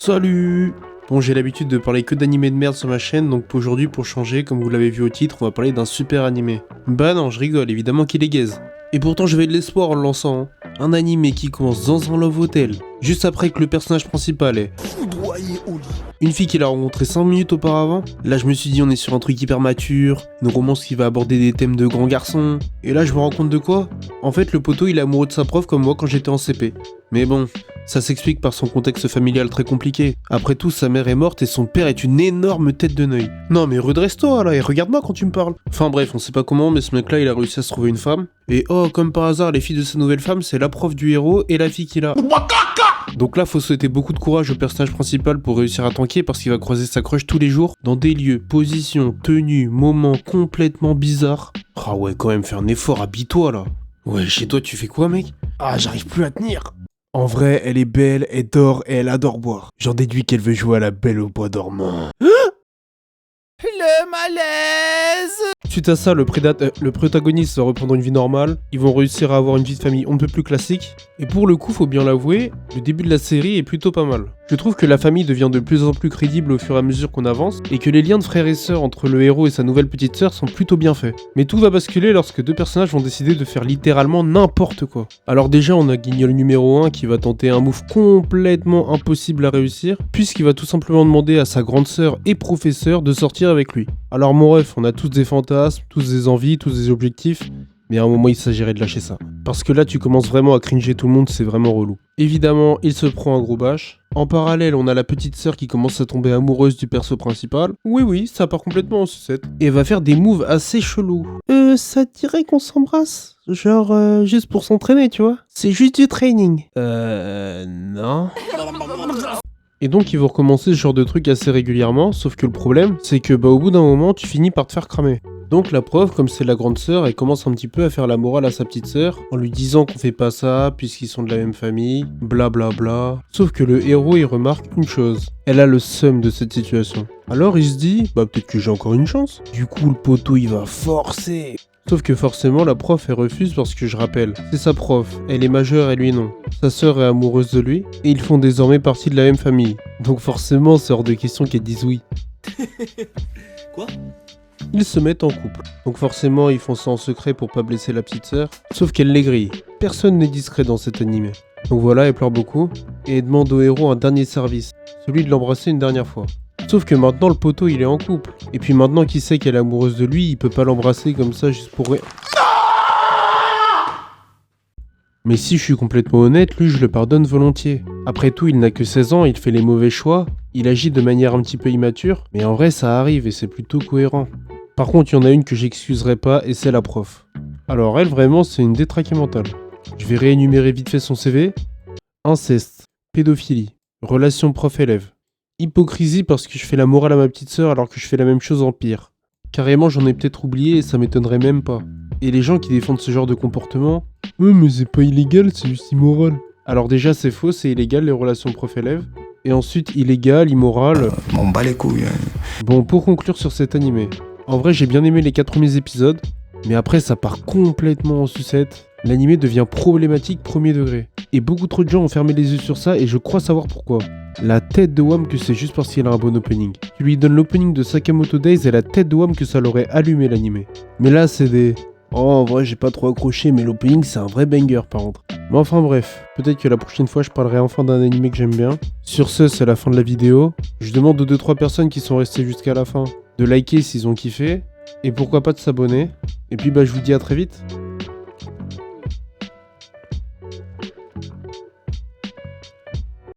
Salut! Bon, j'ai l'habitude de parler que d'animés de merde sur ma chaîne, donc aujourd'hui, pour changer, comme vous l'avez vu au titre, on va parler d'un super animé. Bah non, je rigole, évidemment qu'il est gaze. Et pourtant, j'avais de l'espoir en le lançant. Hein. Un animé qui commence dans un Love Hotel, juste après que le personnage principal est foudroyé au lit. Une fille qu'il a rencontrée 5 minutes auparavant. Là, je me suis dit, on est sur un truc hyper mature, une romance qui va aborder des thèmes de grands garçons. Et là, je me rends compte de quoi? En fait, le poteau, il est amoureux de sa prof comme moi quand j'étais en CP. Mais bon, ça s'explique par son contexte familial très compliqué. Après tout, sa mère est morte et son père est une énorme tête de neuil. Non mais redresse-toi là et regarde-moi quand tu me parles. Enfin bref, on sait pas comment, mais ce mec-là, il a réussi à se trouver une femme. Et oh, comme par hasard, les filles de sa nouvelle femme, c'est la prof du héros et la fille qu'il a. Donc là, faut souhaiter beaucoup de courage au personnage principal pour réussir à tanker parce qu'il va croiser sa crush tous les jours dans des lieux, positions, tenues, moments complètement bizarres. Ah ouais, quand même, fais un effort, habille-toi là. Ouais, chez toi, tu fais quoi, mec? Ah, j'arrive plus à tenir. En vrai, elle est belle, elle dort et elle adore boire. J'en déduis qu'elle veut jouer à la belle au bois dormant. Le malaise! Suite à ça, le protagoniste va reprendre une vie normale, ils vont réussir à avoir une vie de famille on ne peut plus classique, et pour le coup, faut bien l'avouer, le début de la série est plutôt pas mal. Je trouve que la famille devient de plus en plus crédible au fur et à mesure qu'on avance, et que les liens de frères et sœurs entre le héros et sa nouvelle petite sœur sont plutôt bien faits. Mais tout va basculer lorsque deux personnages vont décider de faire littéralement n'importe quoi. Alors déjà, on a Guignol numéro 1 qui va tenter un move complètement impossible à réussir, puisqu'il va tout simplement demander à sa grande sœur et professeur de sortir avec lui. Alors mon ref, on a tous des fantasmes, tous des envies, tous des objectifs, mais à un moment il s'agirait de lâcher ça. Parce que là tu commences vraiment à cringer tout le monde, c'est vraiment relou. Évidemment, il se prend un gros bâche. En parallèle, on a la petite sœur qui commence à tomber amoureuse du perso principal. Oui, ça part complètement en sucette. Et va faire des moves assez chelous. Ça te dirait qu'on s'embrasse? Genre, juste pour s'entraîner, tu vois? C'est juste du training. Non. Et donc ils vont recommencer ce genre de truc assez régulièrement, sauf que le problème, c'est que au bout d'un moment, tu finis par te faire cramer. Donc la prof, comme c'est la grande sœur, elle commence un petit peu à faire la morale à sa petite sœur, en lui disant qu'on fait pas ça, puisqu'ils sont de la même famille, blablabla. Bla bla. Sauf que le héros, il remarque une chose, elle a le seum de cette situation. Alors il se dit, peut-être que j'ai encore une chance. Du coup le poteau, il va forcer. Sauf que forcément la prof elle refuse parce que je rappelle, c'est sa prof, elle est majeure et lui non. Sa sœur est amoureuse de lui et ils font désormais partie de la même famille. Donc forcément c'est hors de question qu'elle dise oui. Quoi? Ils se mettent en couple. Donc forcément ils font ça en secret pour pas blesser la petite sœur. Sauf qu'elle les grille. Personne n'est discret dans cet animé. Donc voilà, elle pleure beaucoup et elle demande au héros un dernier service, celui de l'embrasser une dernière fois. Sauf que maintenant le poteau il est en couple. Et puis maintenant qu'il sait qu'elle est amoureuse de lui, il peut pas l'embrasser comme ça juste pour rien. Mais si je suis complètement honnête, lui je le pardonne volontiers. Après tout, il n'a que 16 ans, il fait les mauvais choix, il agit de manière un petit peu immature, mais en vrai ça arrive et c'est plutôt cohérent. Par contre, il y en a une que j'excuserai pas et c'est la prof. Alors elle vraiment c'est une détraquée mentale. Je vais réénumérer vite fait son CV. Inceste, pédophilie, relation prof-élève. Hypocrisie parce que je fais la morale à ma petite sœur alors que je fais la même chose en pire. Carrément j'en ai peut-être oublié et ça m'étonnerait même pas. Et les gens qui défendent ce genre de comportement, mais c'est pas illégal, c'est juste immoral. Alors déjà c'est faux, c'est illégal les relations prof-élève. Et ensuite illégal, immoral... M'en bats les couilles. Hein. Bon, pour conclure sur cet animé, en vrai j'ai bien aimé les 4 premiers épisodes, mais après ça part complètement en sucette. L'animé devient problématique premier degré. Et beaucoup trop de gens ont fermé les yeux sur ça et je crois savoir pourquoi. La tête de Wham que c'est juste parce qu'il a un bon opening. Tu lui donnes l'opening de Sakamoto Days et la tête de Wham que ça l'aurait allumé l'animé. Mais là c'est des... Oh en vrai j'ai pas trop accroché mais l'opening c'est un vrai banger par contre. Mais enfin bref, peut-être que la prochaine fois je parlerai enfin d'un animé que j'aime bien. Sur ce c'est la fin de la vidéo. Je demande aux 2-3 personnes qui sont restées jusqu'à la fin de liker s'ils ont kiffé. Et pourquoi pas de s'abonner. Et puis je vous dis à très vite.